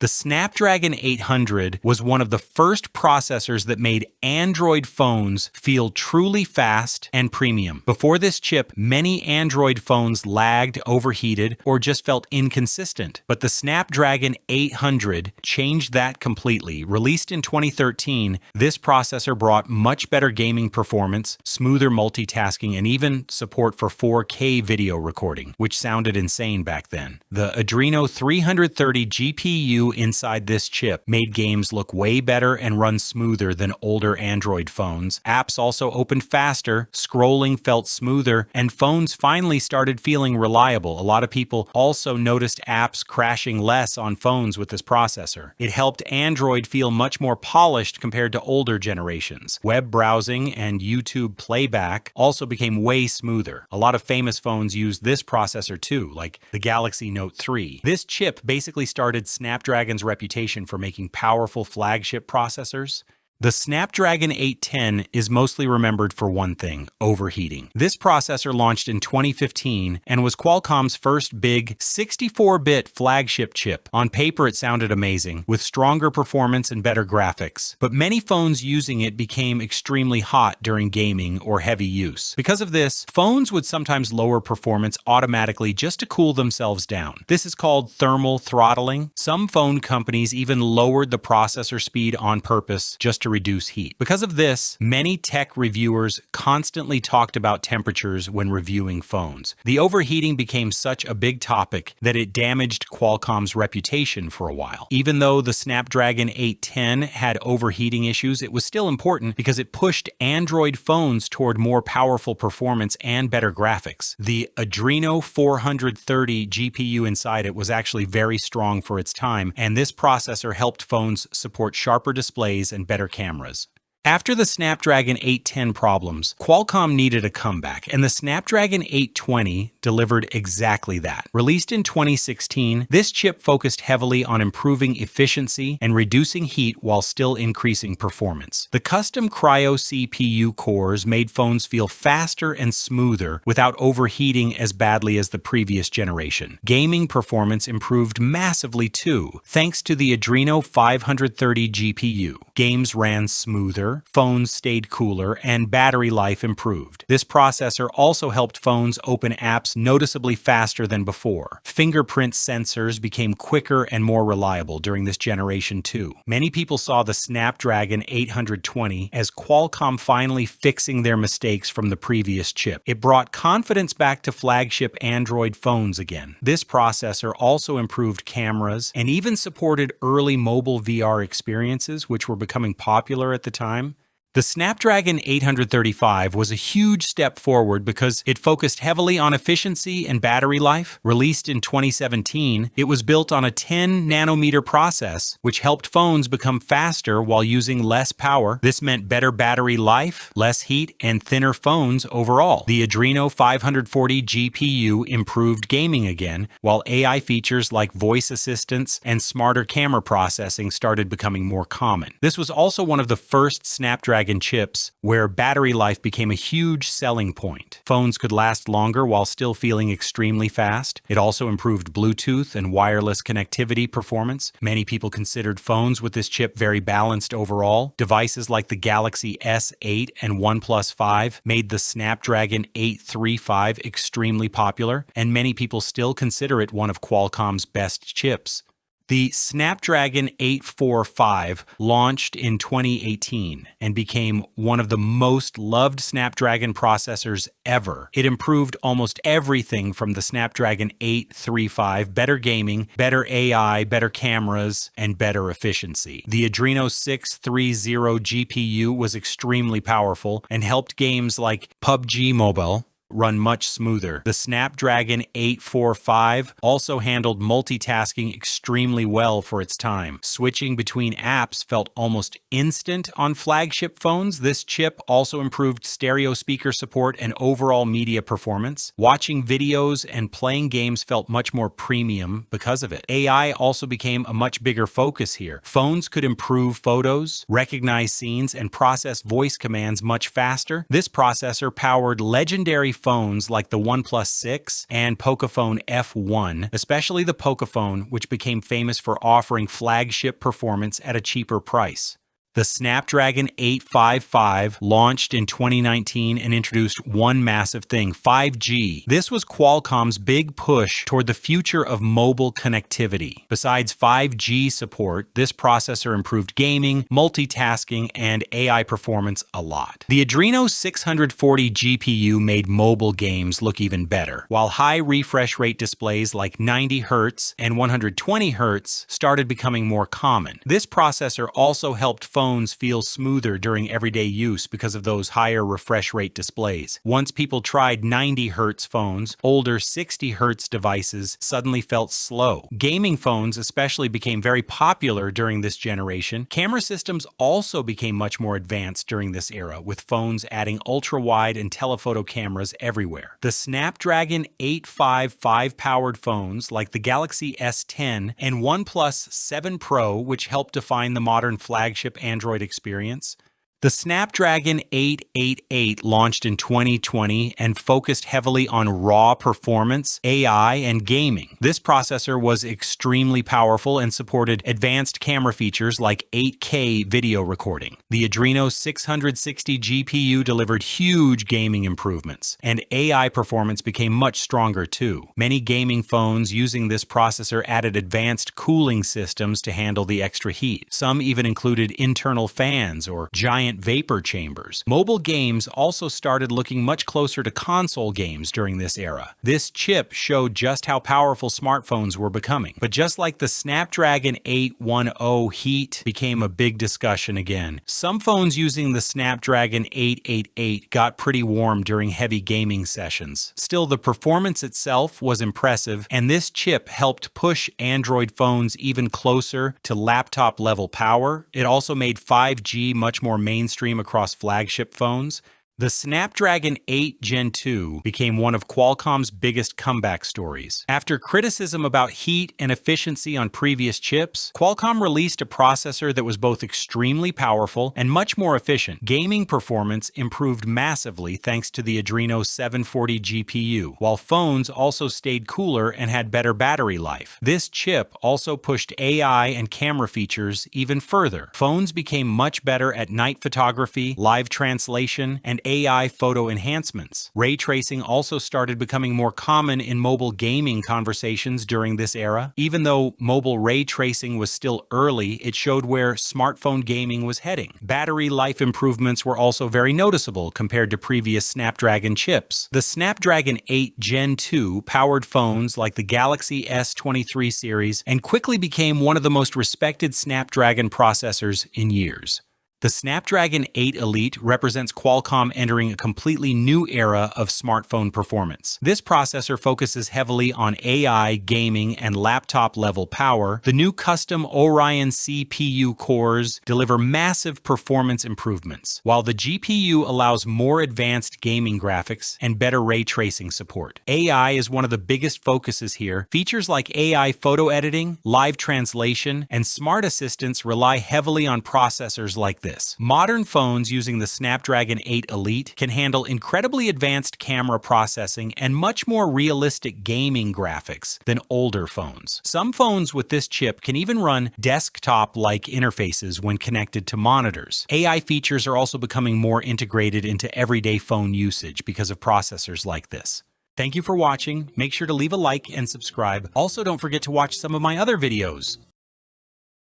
The Snapdragon 800 was one of the first processors that made Android phones feel truly fast and premium. Before this chip, many Android phones lagged, overheated, or just felt inconsistent. But the Snapdragon 800 changed that completely. Released in 2013, this processor brought much better gaming performance, smoother multitasking, and even support for 4K video recording, which sounded insane back then. The Adreno 330 GPU inside this chip made games look way better and run smoother than older Android phones. Apps also opened faster, scrolling felt smoother, and phones finally started feeling reliable. A lot of people also noticed apps crashing less on phones with this processor. It helped Android feel much more polished compared to older generations. Web browsing and YouTube playback also became way smoother. A lot of famous phones used this processor too, like the Galaxy Note 3. This chip basically started Snapdragon's reputation for making powerful flagship processors. The Snapdragon 810 is mostly remembered for one thing: overheating. This processor launched in 2015 and was Qualcomm's first big 64-bit flagship chip. On paper, it sounded amazing, with stronger performance and better graphics. But many phones using it became extremely hot during gaming or heavy use. Because of this, phones would sometimes lower performance automatically just to cool themselves down. This is called thermal throttling. Some phone companies even lowered the processor speed on purpose just to reduce heat. Because of this, many tech reviewers constantly talked about temperatures when reviewing phones. The overheating became such a big topic that it damaged Qualcomm's reputation for a while. Even though the Snapdragon 810 had overheating issues, it was still important because it pushed Android phones toward more powerful performance and better graphics. The Adreno 430 GPU inside it was actually very strong for its time, and this processor helped phones support sharper displays and better cameras. After the Snapdragon 810 problems, Qualcomm needed a comeback, and the Snapdragon 820 delivered exactly that. Released in 2016, this chip focused heavily on improving efficiency and reducing heat while still increasing performance. The custom Cryo CPU cores made phones feel faster and smoother without overheating as badly as the previous generation. Gaming performance improved massively too, thanks to the Adreno 530 GPU. Games ran smoother, phones stayed cooler, and battery life improved. This processor also helped phones open apps noticeably faster than before. Fingerprint sensors became quicker and more reliable during this generation too. Many people saw the Snapdragon 820 as Qualcomm finally fixing their mistakes from the previous chip. It brought confidence back to flagship Android phones again. This processor also improved cameras and even supported early mobile VR experiences, which were becoming popular at the time. The Snapdragon 835 was a huge step forward because it focused heavily on efficiency and battery life. Released in 2017, it was built on a 10-nanometer process, which helped phones become faster while using less power. This meant better battery life, less heat, and thinner phones overall. The Adreno 540 GPU improved gaming again, while AI features like voice assistants and smarter camera processing started becoming more common. This was also one of the first Snapdragon chips where battery life became a huge selling point. Phones could last longer while still feeling extremely fast. It also improved Bluetooth and wireless connectivity performance. Many people considered phones with this chip very balanced overall. Devices like the Galaxy S8 and OnePlus 5 made the Snapdragon 835 extremely popular, and many people still consider it one of Qualcomm's best chips. The Snapdragon 845 launched in 2018 and became one of the most loved Snapdragon processors ever. It improved almost everything from the Snapdragon 835: better gaming, better AI, better cameras, and better efficiency. The Adreno 630 GPU was extremely powerful and helped games like PUBG Mobile run much smoother. The Snapdragon 845 also handled multitasking extremely well for its time. Switching between apps felt almost instant on flagship phones. This chip also improved stereo speaker support and overall media performance. Watching videos and playing games felt much more premium because of it. AI also became a much bigger focus here. Phones could improve photos, recognize scenes, and process voice commands much faster. This processor powered legendary phones like the OnePlus 6 and Pocophone F1, especially the Pocophone, which became famous for offering flagship performance at a cheaper price. The Snapdragon 855 launched in 2019 and introduced one massive thing, 5G. This was Qualcomm's big push toward the future of mobile connectivity. Besides 5G support, this processor improved gaming, multitasking, and AI performance a lot. The Adreno 640 GPU made mobile games look even better, while high refresh rate displays like 90 Hz and 120 Hz started becoming more common. This processor also helped phones feel smoother during everyday use because of those higher refresh rate displays. Once people tried 90 Hz phones, older 60 Hz devices suddenly felt slow. Gaming phones especially became very popular during this generation. Camera systems also became much more advanced during this era, with phones adding ultra-wide and telephoto cameras everywhere. The Snapdragon 855 powered phones like the Galaxy S10 and OnePlus 7 Pro, which helped define the modern flagship Android experience. The Snapdragon 888 launched in 2020 and focused heavily on raw performance, AI, and gaming. This processor was extremely powerful and supported advanced camera features like 8K video recording. The Adreno 660 GPU delivered huge gaming improvements, and AI performance became much stronger too. Many gaming phones using this processor added advanced cooling systems to handle the extra heat. Some even included internal fans or giant vapor chambers. Mobile games also started looking much closer to console games during this era. This chip showed just how powerful smartphones were becoming. But just like the Snapdragon 810 heat became a big discussion again, some phones using the Snapdragon 888 got pretty warm during heavy gaming sessions. Still, the performance itself was impressive, and this chip helped push Android phones even closer to laptop-level power. It also made 5G much more mainstream across flagship phones. The Snapdragon 8 Gen 2 became one of Qualcomm's biggest comeback stories. After criticism about heat and efficiency on previous chips, Qualcomm released a processor that was both extremely powerful and much more efficient. Gaming performance improved massively thanks to the Adreno 740 GPU, while phones also stayed cooler and had better battery life. This chip also pushed AI and camera features even further. Phones became much better at night photography, live translation, and AI photo enhancements. Ray tracing also started becoming more common in mobile gaming conversations during this era. Even though mobile ray tracing was still early, it showed where smartphone gaming was heading. Battery life improvements were also very noticeable compared to previous Snapdragon chips. The Snapdragon 8 Gen 2 powered phones like the Galaxy S23 series and quickly became one of the most respected Snapdragon processors in years. The Snapdragon 8 Elite represents Qualcomm entering a completely new era of smartphone performance. This processor focuses heavily on AI, gaming, and laptop-level power. The new custom Orion CPU cores deliver massive performance improvements, while the GPU allows more advanced gaming graphics and better ray tracing support. AI is one of the biggest focuses here. Features like AI photo editing, live translation, and smart assistants rely heavily on processors like this. Modern phones using the Snapdragon 8 Elite can handle incredibly advanced camera processing and much more realistic gaming graphics than older phones. Some phones with this chip can even run desktop-like interfaces when connected to monitors. AI features are also becoming more integrated into everyday phone usage because of processors like this. Thank you for watching. Make sure to leave a like and subscribe. Also, don't forget to watch some of my other videos.